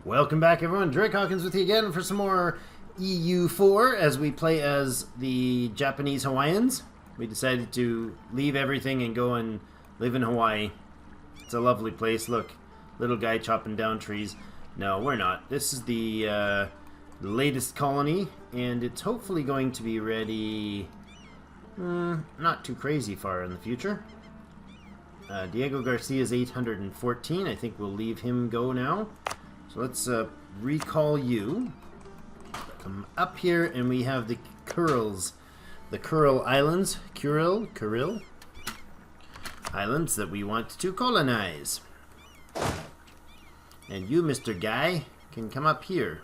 Welcome back, everyone. Drake Hawkins with you again for some more EU4 as we play as the Japanese Hawaiians. We decided to leave everything and go and live in Hawaii. It's a lovely place. Look, little guy chopping down trees. No, we're not. This is the latest colony, and it's hopefully going to be ready not too crazy far in the future. Diego Garcia's 814. I think we'll leave him go now. So let's recall you. Come up here, and we have the Kurils, the Kuril Islands, Kuril Islands that we want to colonize. And you, Mr. Guy, can come up here.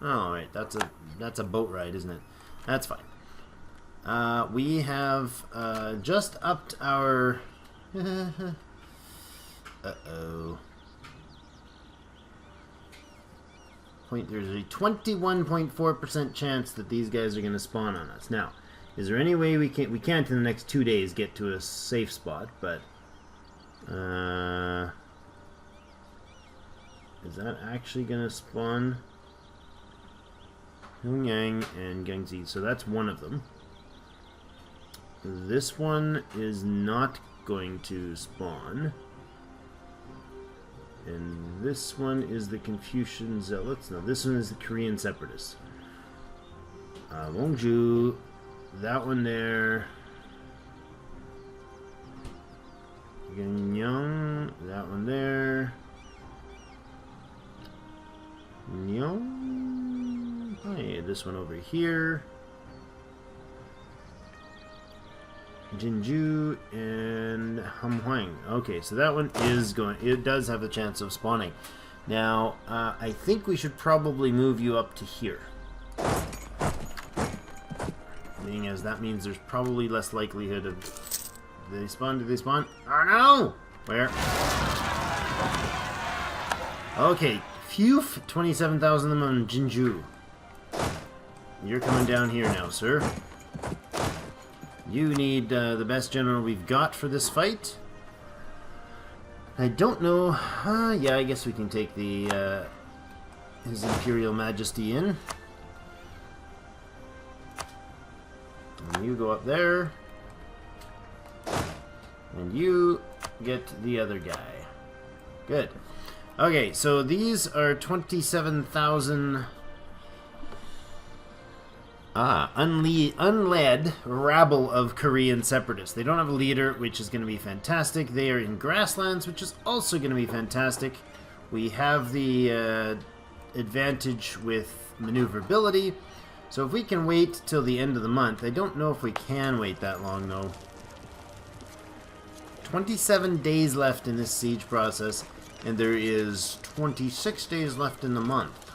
All right, that's a boat ride, isn't it? That's fine. We have just upped our. Uh-oh. There's a 21.4% chance that these guys are going to spawn on us. Now, is there any way we can't in the next 2 days get to a safe spot, but is that actually going to spawn? Hungyang and Gangzi. So that's one of them. This one is not going to spawn. And this one is the Confucian Zealots. No, this one is the Korean Separatists. Longju, that one there. Ganyang, that one there. Nyong. Hey, this one over here. Jinju and Hamhuang. Okay, so that one is going. It does have a chance of spawning. Now, I think we should probably move you up to here. Being as that means there's probably less likelihood of. Did they spawn? Did they spawn? Oh no! Where? Okay, phew. 27,000 of them on Jinju. You're coming down here now, sir. You need the best general we've got for this fight. I don't know. Yeah, I guess we can take the His Imperial Majesty in. And you go up there. And you get the other guy. Good. Okay, so these are 27,000... unled rabble of Korean separatists. They don't have a leader, which is going to be fantastic. They are in grasslands, which is also going to be fantastic. We have the advantage with maneuverability. So if we can wait till the end of the month, I don't know if we can wait that long, though. 27 days left in this siege process, and there is 26 days left in the month.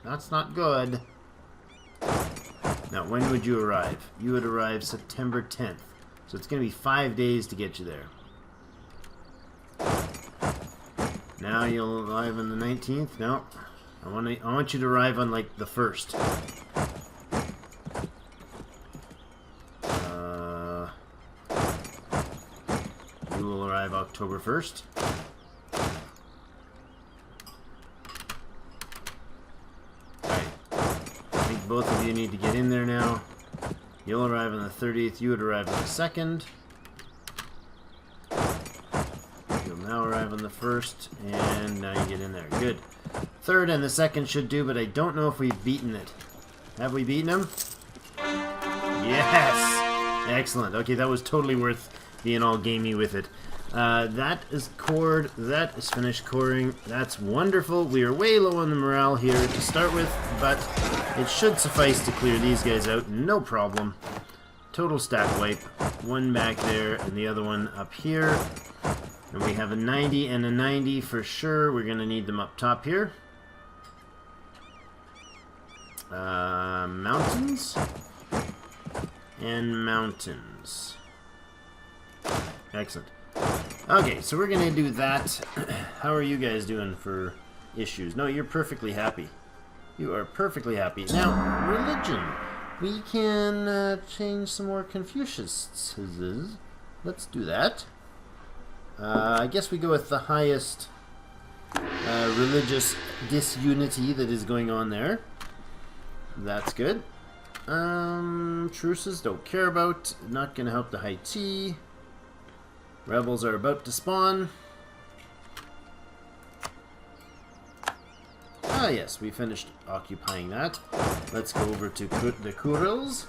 That's not good. Now, when would you arrive? You would arrive September 10th. So it's going to be 5 days to get you there. Now you'll arrive on the 19th? No. I want you to arrive on, like, the 1st. You will arrive October 1st. Both of you need to get in there now. You'll arrive on the 30th. You would arrive on the 2nd. You'll now arrive on the 1st. And now you get in there. Good. 3rd and the 2nd should do, but I don't know if we've beaten it. Have we beaten them? Yes! Excellent. Okay, that was totally worth being all gamey with it. That is cored. That is finished coring. That's wonderful. We are way low on the morale here to start with, but it should suffice to clear these guys out. No problem. Total stack wipe. One back there and the other one up here. And we have a 90 and a 90 for sure. We're going to need them up top here. Mountains. And mountains. Excellent. Okay, so we're going to do that. How are you guys doing for issues? No, you're perfectly happy. You are perfectly happy. Now, religion. We can change some more Confucius. Let's do that. I guess we go with the highest religious disunity that is going on there. That's good. Truces don't care about. Not going to help the high tea. Rebels are about to spawn. Ah, yes, we finished occupying that. Let's go over to the Kurils.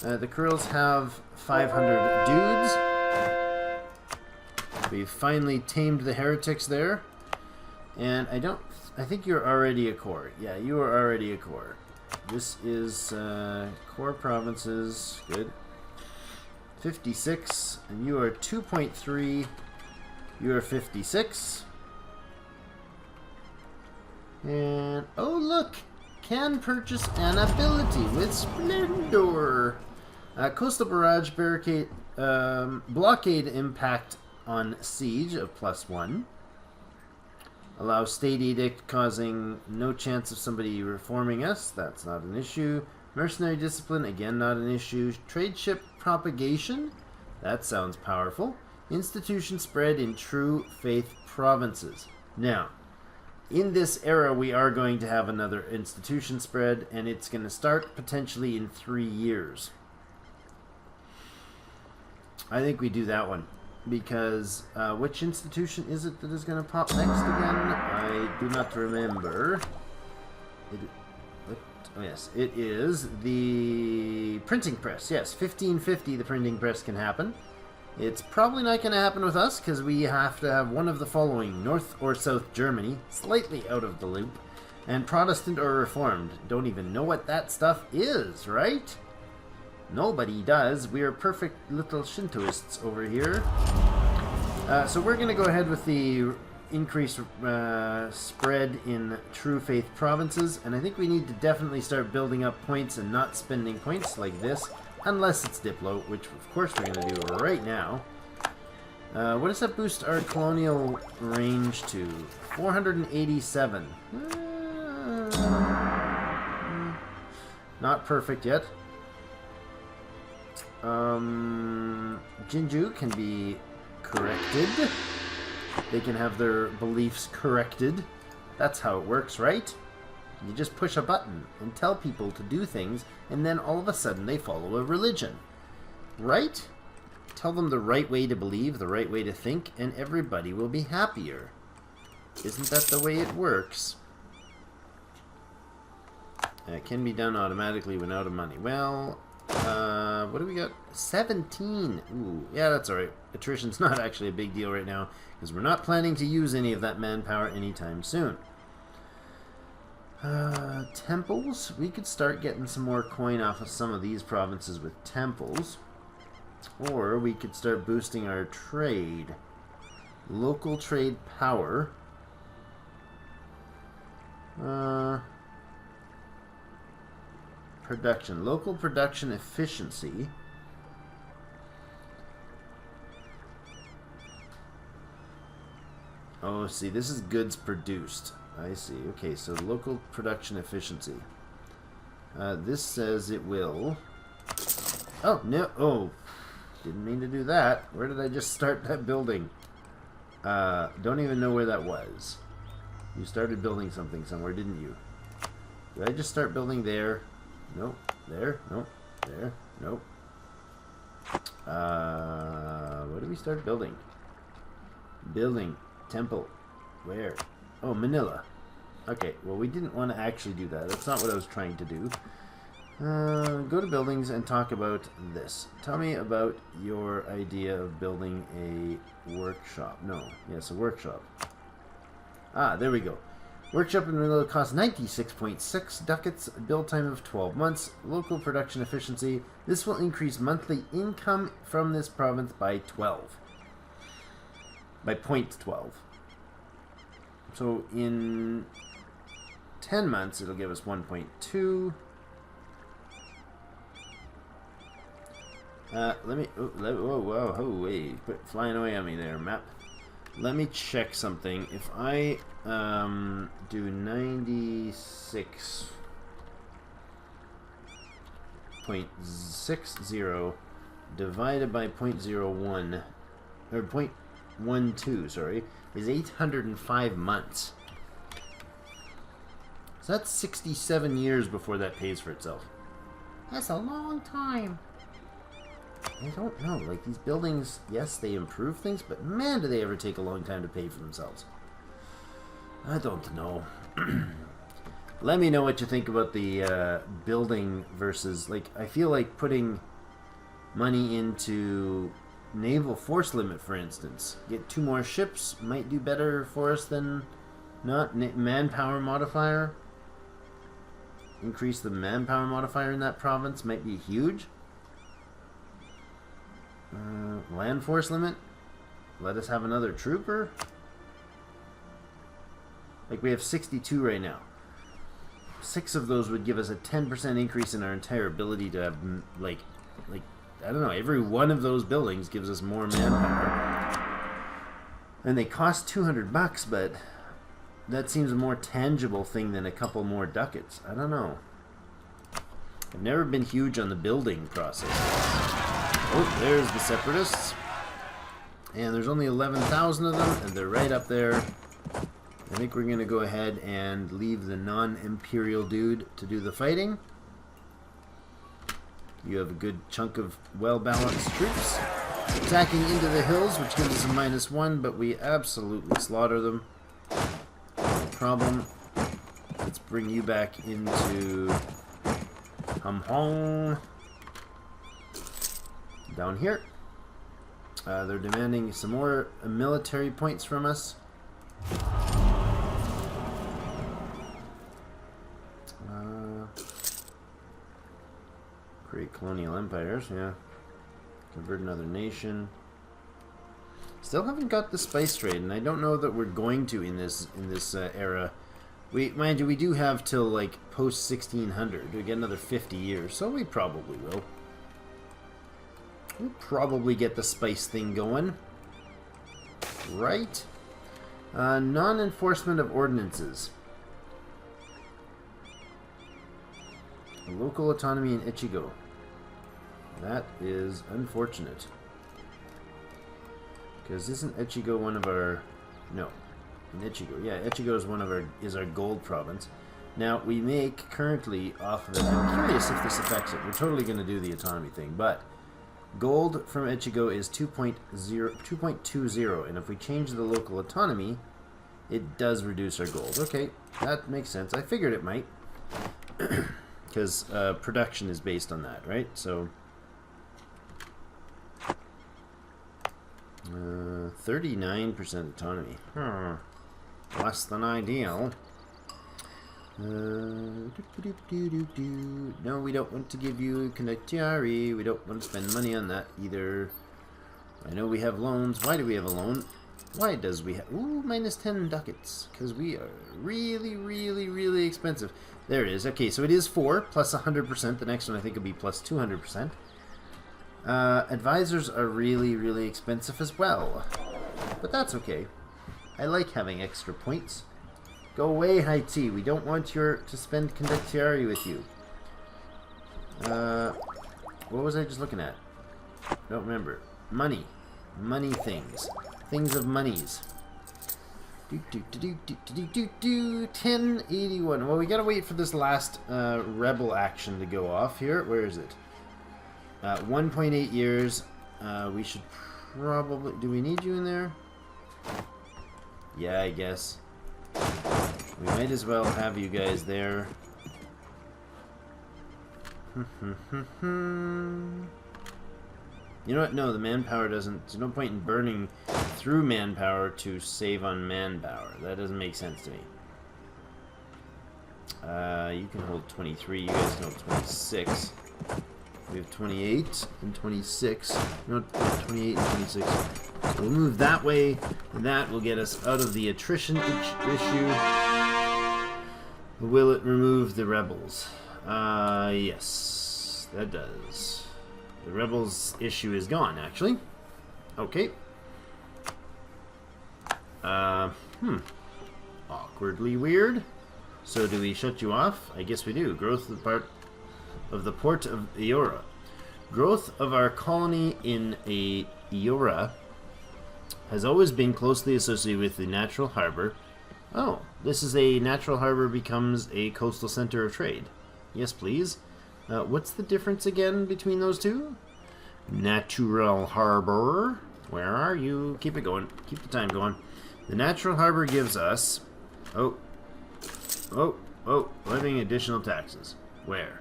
The Kurils have 500 dudes. We've finally tamed the heretics there. And I think you're already a core. Yeah, you are already a core. This is core provinces. Good. 56. And you are 2.3. You are 56. And, oh look! Can purchase an ability with Splendor. Coastal Barrage Barricade, Blockade Impact on Siege of +1. Allows State Edict causing no chance of somebody reforming us. That's not an issue. Mercenary Discipline, again not an issue. Trade Ship Propagation. That sounds powerful. Institution Spread in True Faith Provinces. Now, in this era, we are going to have another institution spread, and it's going to start potentially in 3 years. I think we do that one, because which institution is it that is going to pop next again? I do not remember. Oh yes, it is the printing press. Yes, 1550 the printing press can happen. It's probably not going to happen with us, because we have to have one of the following: North or South Germany, slightly out of the loop, and Protestant or Reformed. Don't even know what that stuff is, right? Nobody does. We are perfect little Shintoists over here. So we're going to go ahead with the increased spread in True Faith provinces, and I think we need to definitely start building up points and not spending points like this. Unless it's Diplo, which of course we're going to do right now. What does that boost our colonial range to? 487. Not perfect yet. Jinju can be corrected. They can have their beliefs corrected. That's how it works, right? You just push a button and tell people to do things, and then all of a sudden they follow a religion. Right? Tell them the right way to believe, the right way to think, and everybody will be happier. Isn't that the way it works? It can be done automatically when out of money. Well, what do we got? 17. Ooh, yeah, that's alright. Attrition's not actually a big deal right now, because we're not planning to use any of that manpower anytime soon. Temples. We could start getting some more coin off of some of these provinces with temples. Or we could start boosting our trade. Local trade power. Production. Local production efficiency. Oh, see, this is goods produced. I see. Okay, so local production efficiency. This says it will... Oh, no. Oh, didn't mean to do that. Where did I just start that building? Don't even know where that was. You started building something somewhere, didn't you? Did I just start building there? Nope. There? Nope. There? Nope. What did we start building? Building. Temple. Where? Oh, Manila. Okay, well, we didn't want to actually do that. That's not what I was trying to do. Go to buildings and talk about this. Tell me about your idea of building a workshop. No, yes, a workshop. Ah, there we go. Workshop in Manila costs 96.6 ducats, build time of 12 months, local production efficiency. This will increase monthly income from this province by 12. By 0.12. So in 10 months, it'll give us 1.2. Let me... whoa, wait. Quit flying away on me there, map. Let me check something. If I do 96.60 divided by 0.01, or 0.12, sorry, is 805 months. So that's 67 years before that pays for itself. That's a long time. I don't know. Like, these buildings, yes, they improve things, but man, do they ever take a long time to pay for themselves. I don't know. Let me know what you think about the building versus, like, I feel like putting money into naval force limit, for instance. Get 2 more ships might do better for us than not. Manpower modifier. Increase the manpower modifier in that province might be huge. Land force limit. Let us have another trooper. Like, we have 62 right now. 6 of those would give us a 10% increase in our entire ability to have, like, I don't know, every one of those buildings gives us more manpower. And they cost 200 bucks, but that seems a more tangible thing than a couple more ducats. I don't know. I've never been huge on the building process. Oh, there's the Separatists. And there's only 11,000 of them, and they're right up there. I think we're going to go ahead and leave the non-imperial dude to do the fighting. You have a good chunk of well-balanced troops attacking into the hills, which gives us a -1, but we absolutely slaughter them. No problem. Let's bring you back into Hum Hong. Down here. They're demanding some more military points from us. Create colonial empires, yeah. Convert another nation. Still haven't got the spice trade, and I don't know that we're going to in this era. Mind you, we do have till like post 1600. We get another 50 years, so we probably will. We'll probably get the spice thing going, right? Non-enforcement of ordinances. Local autonomy in Ichigo. That is unfortunate. Because isn't Ichigo one of our... No. In Ichigo. Yeah, Ichigo is our gold province. Now, we make currently off of it... I'm curious if this affects it. We're totally going to do the autonomy thing, but... Gold from Ichigo is 2.20, and if we change the local autonomy, it does reduce our gold. Okay, that makes sense. I figured it might. Because production is based on that, right? So 39% autonomy. Less than ideal. No, we don't want to give you condottieri. We don't want to spend money on that either. I know we have loans. Why do we have a loan? Why does we have... Ooh, -10 ducats. Because we are really, really, really expensive. There it is. Okay, so it is 4 plus 100%. The next one I think will be plus 200%. Advisors are really, really expensive as well. But that's okay. I like having extra points. Go away, Haiti. We don't want to spend condottieri with you. What was I just looking at? Don't remember. Money. Money things. Things of monies. 1081. Well, we gotta wait for this last rebel action to go off here. Where is it? 1.8 years. We should probably... Do we need you in there? Yeah, I guess. We might as well have you guys there. You know what? No, the manpower doesn't... There's no point in burning through manpower to save on manpower. That doesn't make sense to me. You can hold 23. You guys can hold 26. We have 28 and 26. No, 28 and 26. So we'll move that way, and that will get us out of the attrition issue. Will it remove the rebels? Yes, that does. The rebels issue is gone, actually. Okay. Awkwardly weird. So do we shut you off? I guess we do. Growth of the port of Iora. Growth of our colony in Iora has always been closely associated with the natural harbor. Oh, this is a natural harbor becomes a coastal center of trade. Yes, please. What's the difference again between those two? Natural harbor. Where are you? Keep it going. Keep the time going. The natural harbor gives us... levying additional taxes. Where?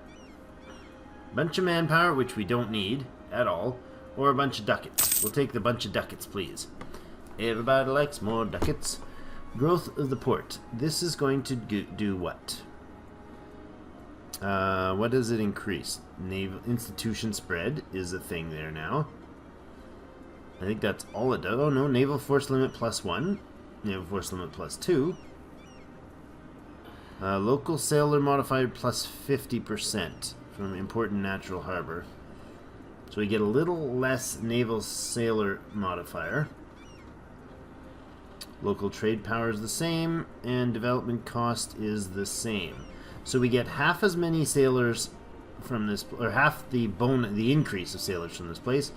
Bunch of manpower, which we don't need at all, or a bunch of ducats. We'll take the bunch of ducats, please. Everybody likes more ducats. Growth of the port. This is going to do what? What does it increase? Naval institution spread is a thing there now. I think that's all it does. Oh no, naval force limit +1. Naval force limit +2. Local sailor modifier +50% from important natural harbor. So we get a little less naval sailor modifier. Local trade power is the same, and development cost is the same. So we get half as many sailors from this, or half the increase of sailors from this place,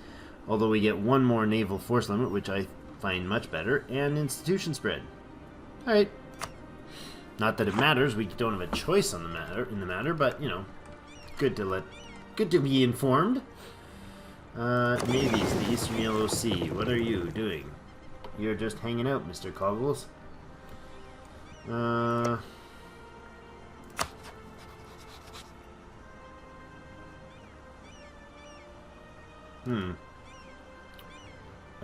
although we get one more naval force limit, which I find much better, and institution spread. Alright. Not that it matters, we don't have a choice on the matter, but, you know, good to be informed. Navies, the Eastern Yellow Sea. What are you doing? You're just hanging out, Mr. Coggles. I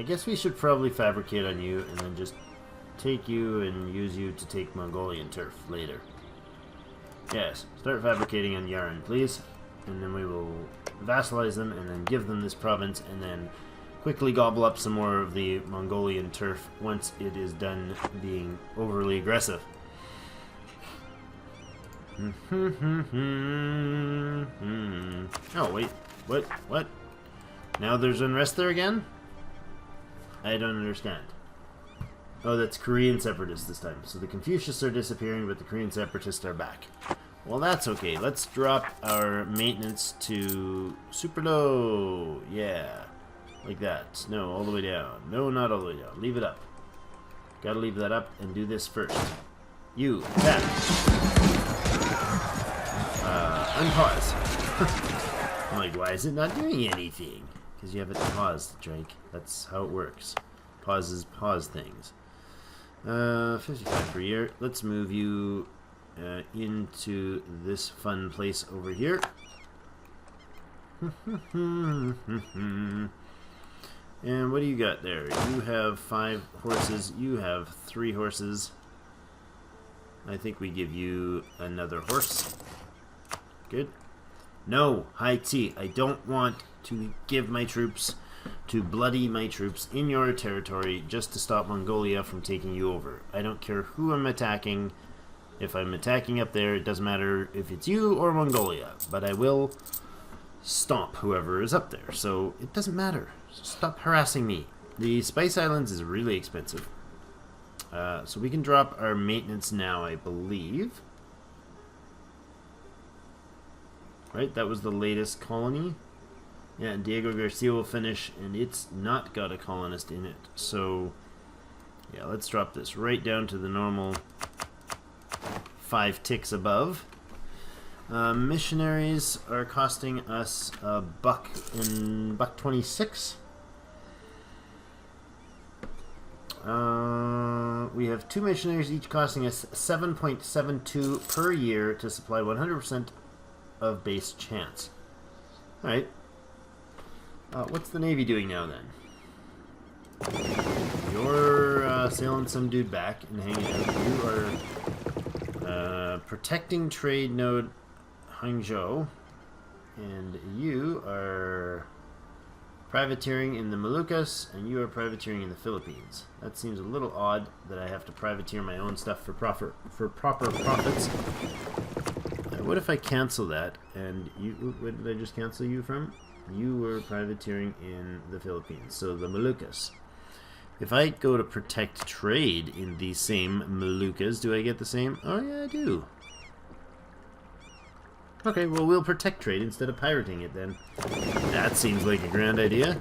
guess we should probably fabricate on you and then just take you and use you to take Mongolian turf later. Yes, start fabricating on Yaren, please. And then we will vassalize them and then give them this province and then quickly gobble up some more of the Mongolian turf once it is done being overly aggressive. Oh, wait. What? Now there's unrest there again? I don't understand. Oh, that's Korean separatists this time. So the Confucius are disappearing, but the Korean separatists are back. Well, that's okay. Let's drop our maintenance to super low. Yeah. Like that. No, all the way down. No, not all the way down. Leave it up. Gotta leave that up and do this first. You, attack. Unpause. I'm like, why is it not doing anything? Because you have it paused, Drake. That's how it works. Pauses pause things. 55 per year. Let's move you into this fun place over here. And what do you got there? You have 5 horses. You have 3 horses. I think we give you another horse. Good. No, high tea. I don't want to give my troops, to bloody my troops in your territory just to stop Mongolia from taking you over. I don't care who I'm attacking. If I'm attacking up there, it doesn't matter if it's you or Mongolia. But I will stomp whoever is up there. So it doesn't matter. Stop harassing me. The Spice Islands is really expensive. So we can drop our maintenance now, I believe. Right, that was the latest colony. Yeah, and Diego Garcia will finish, and it's not got a colonist in it. So, yeah, let's drop this right down to the normal 5 ticks above. Missionaries are costing us a $1.26. We have 2 missionaries, each costing us 7.72 per year to supply 100% of base chance. Alright. What's the Navy doing now then? You're sailing some dude back and hanging out. You are protecting trade node Hangzhou, and you are privateering in the Moluccas, and you are privateering in the Philippines. That seems a little odd that I have to privateer my own stuff for proper profits. What if I cancel that, and you... What did I just cancel you from? You were privateering in the Philippines, so the Moluccas. If I go to protect trade in the same Moluccas, do I get the same? Oh yeah, I do. Okay, well we'll protect trade instead of pirating it then. That seems like a grand idea.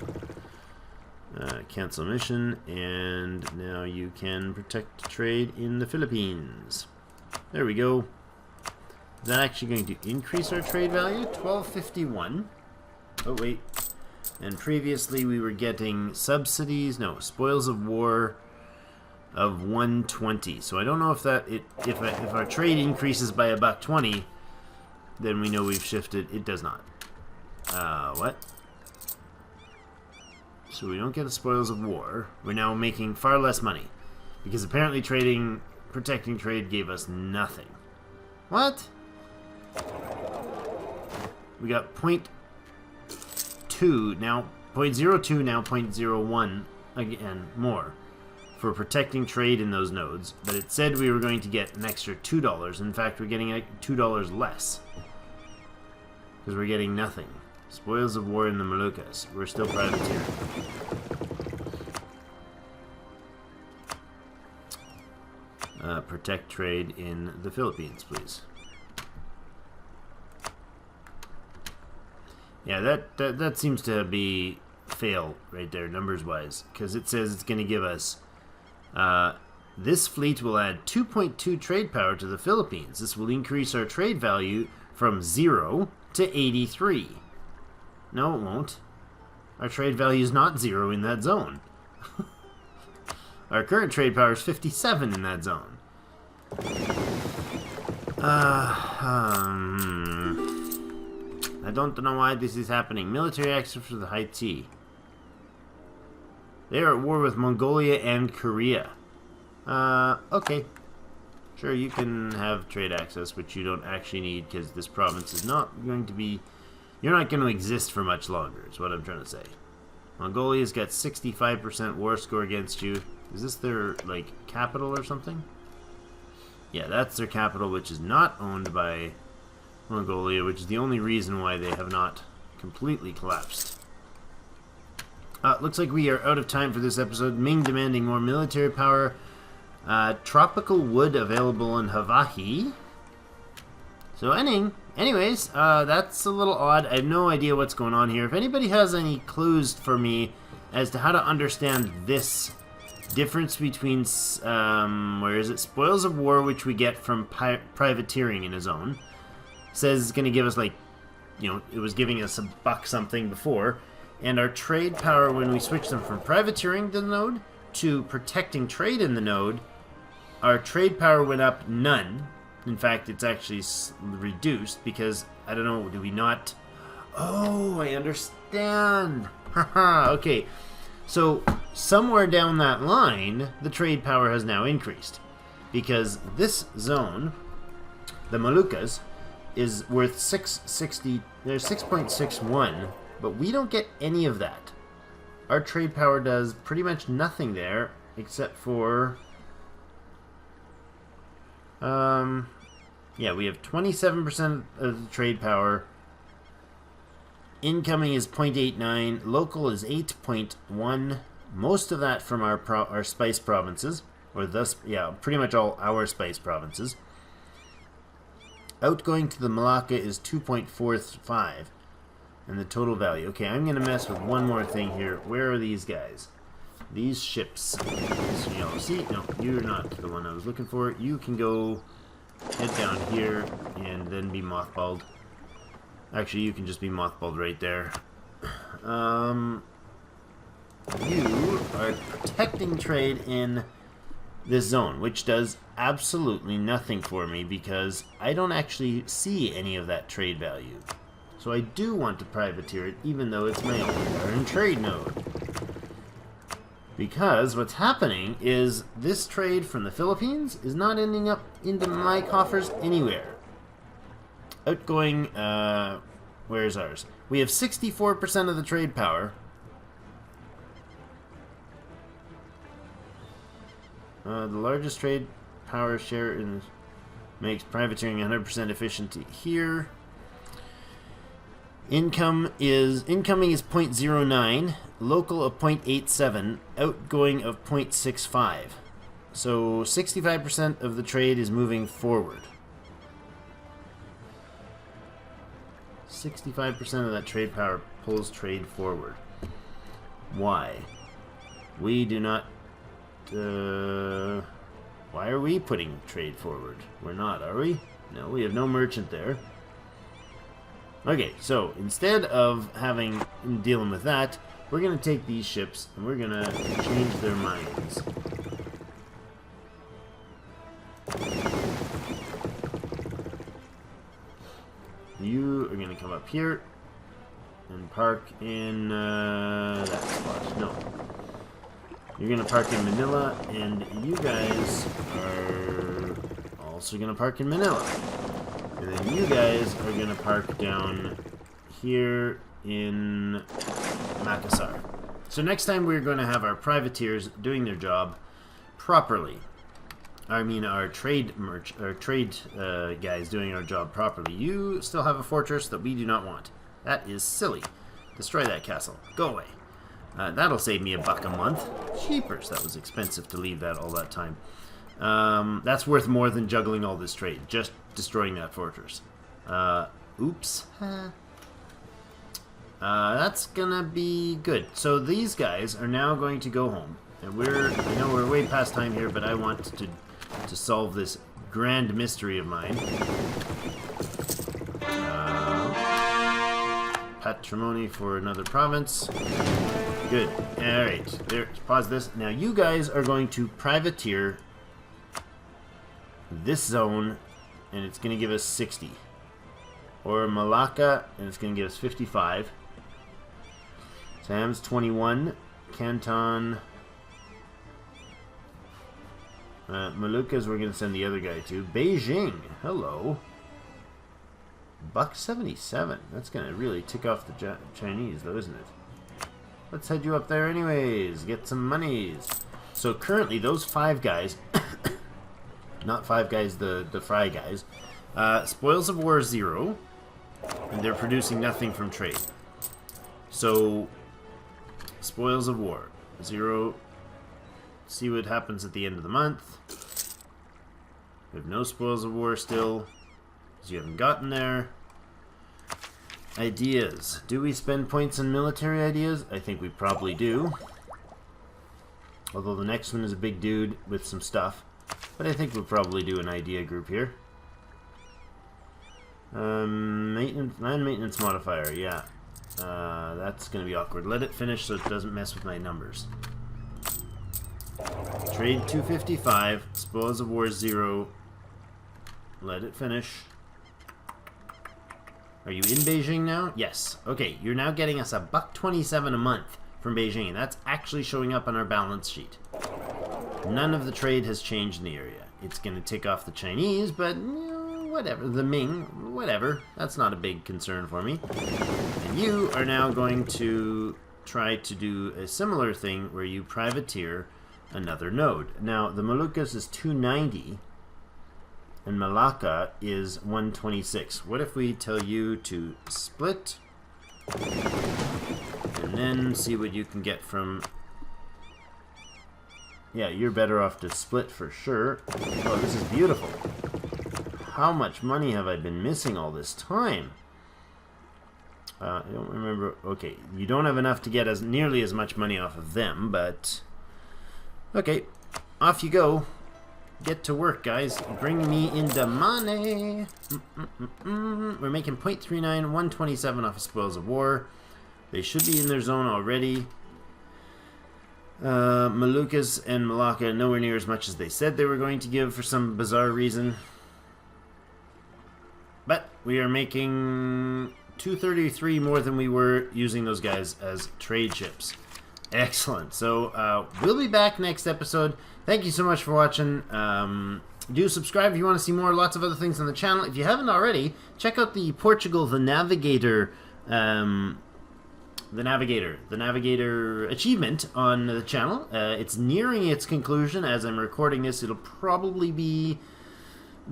Cancel mission, and now you can protect trade in the Philippines. There we go. Is that actually going to increase our trade value? 1251. Oh, wait. And previously we were getting subsidies, no, spoils of war of 120. So I don't know if that if our trade increases by $1.20, then we know we've shifted. It does not. What? So we don't get the spoils of war. We're now making far less money because apparently protecting trade gave us nothing. What? We got 0.2 now, 0.02 now, 0.01 again more for protecting trade in those nodes. But it said we were going to get an extra $2. In fact, we're getting $2 less because we're getting nothing. Spoils of war in the Moluccas. We're still privateering. Protect trade in the Philippines, please. Yeah, that seems to be fail right there, numbers-wise, because it says it's going to give us... this fleet will add 2.2 trade power to the Philippines. This will increase our trade value from 0 to 83. No, it won't. Our trade value is not 0 in that zone. Our current trade power is 57 in that zone. I don't know why this is happening. Military access for the Haiti. They are at war with Mongolia and Korea. Okay. Sure, you can have trade access, which you don't actually need because this province is not going to be... You're not going to exist for much longer, is what I'm trying to say. Mongolia's got 65% war score against you. Is this their, like, capital or something? Yeah, that's their capital, which is not owned by Mongolia, which is the only reason why they have not completely collapsed. Looks like we are out of time for this episode. Ming demanding more military power. Tropical wood available in Hawaii. So anyways, that's a little odd. I have no idea what's going on here. If anybody has any clues for me as to how to understand this difference between, where is it? Spoils of war, which we get from privateering in a zone. Says it's going to give us, like, you know, it was giving us $1 something before. And our trade power, when we switch them from privateering the node to protecting trade in the node, our trade power went up none. In fact, it's actually reduced because, I don't know, do we not... Oh, I understand. Haha, okay. So, somewhere down that line, the trade power has now increased. Because this zone, the Moluccas, is worth 660. There's 6.61, but we don't get any of that. Our trade power does pretty much nothing there, except for... yeah, we have 27% of the trade power. Incoming is 0.89. Local is 8.1. Most of that from our spice provinces, or thus, yeah, pretty much all our spice provinces. Outgoing to the Malacca is 2.45, and the total value. Okay, I'm gonna mess with one more thing here. Where are these guys? These ships. So, you know, see, no, you're not the one I was looking for. You can go head down here and then be mothballed. Actually, you can just be mothballed right there. You are protecting trade in this zone, which does absolutely nothing for me because I don't actually see any of that trade value. So I do want to privateer it, even though it's my only foreign trade node. Because what's happening is this trade from the Philippines is not ending up into my coffers anywhere. Outgoing, where's ours? We have 64% of the trade power. The largest trade power share makes privateering 100% efficient here. Incoming is 0.09, local of 0.87, outgoing of 0.65. So 65% of the trade is moving forward. 65% of that trade power pulls trade forward. Why? We do not... why are we putting trade forward? We're not, are we? No, we have no merchant there. Okay, so instead of dealing with that, we're going to take these ships and we're going to change their minds. You are going to come up here and park in that spot. No. You're going to park in Manila, and you guys are also going to park in Manila. And then you guys are going to park down here in Makassar. So next time we're going to have our privateers doing their job properly. I mean our trade guys doing our job properly. You still have a fortress that we do not want. That is silly. Destroy that castle. Go away. That'll save me $1 a month. Cheapers. That was expensive to leave that all that time. That's worth more than juggling all this trade. Just destroying that fortress. Oops. That's gonna be good. So these guys are now going to go home. And I know we're way past time here, but I want to solve this grand mystery of mine. Patrimony for another province. Good. Alright. There. Pause this. Now you guys are going to privateer this zone, and it's going to give us 60. Or Malacca, and it's going to give us 55. Sam's 21. Canton. Moluccas, we're going to send the other guy to. Beijing. Hello. $1.77. That's going to really tick off the Chinese, though, isn't it? Let's head you up there anyways. Get some monies. So currently, those 5 guys... not 5 guys, the Fry guys. Spoils of war 0. And they're producing nothing from trade. So, spoils of war 0. See what happens at the end of the month. We have no spoils of war still, because you haven't gotten there. Ideas. Do we spend points on military ideas? I think we probably do. Although the next one is a big dude with some stuff. But I think we'll probably do an idea group here. Land maintenance modifier, yeah. That's going to be awkward. Let it finish so it doesn't mess with my numbers. Trade 255, spoils of war 0. Let it finish. Are you in Beijing now? Yes. Okay, you're now getting us $1.27 a month from Beijing, and that's actually showing up on our balance sheet. None of the trade has changed in the area. It's going to tick off the Chinese, but whatever. The Ming, whatever. That's not a big concern for me. And you are now going to try to do a similar thing where you privateer another node. Now, the Moluccas is 290, and Malacca is 126. What if we tell you to split, and then see what you can get from... Yeah, you're better off to split for sure. Oh, this is beautiful. How much money have I been missing all this time? I don't remember. Okay, you don't have enough to get nearly as much money off of them, but... Okay, off you go. Get to work, guys. Bring me in the money. We're making 0.39, 127 off of spoils of war. They should be in their zone already. Moluccas and Malacca nowhere near as much as they said they were going to give for some bizarre reason. But we are making 233 more than we were using those guys as trade ships. Excellent. So we'll be back next episode. Thank you so much for watching. Do subscribe if you want to see more. Lots of other things on the channel. If you haven't already, check out the Portugal the Navigator achievement on the channel. It's nearing its conclusion as I'm recording this. It'll probably be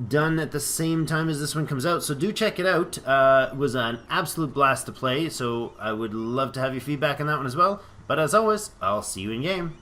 done at the same time as this one comes out, so do check it out. It was an absolute blast to play, so I would love to have your feedback on that one as well. But as always, I'll see you in game.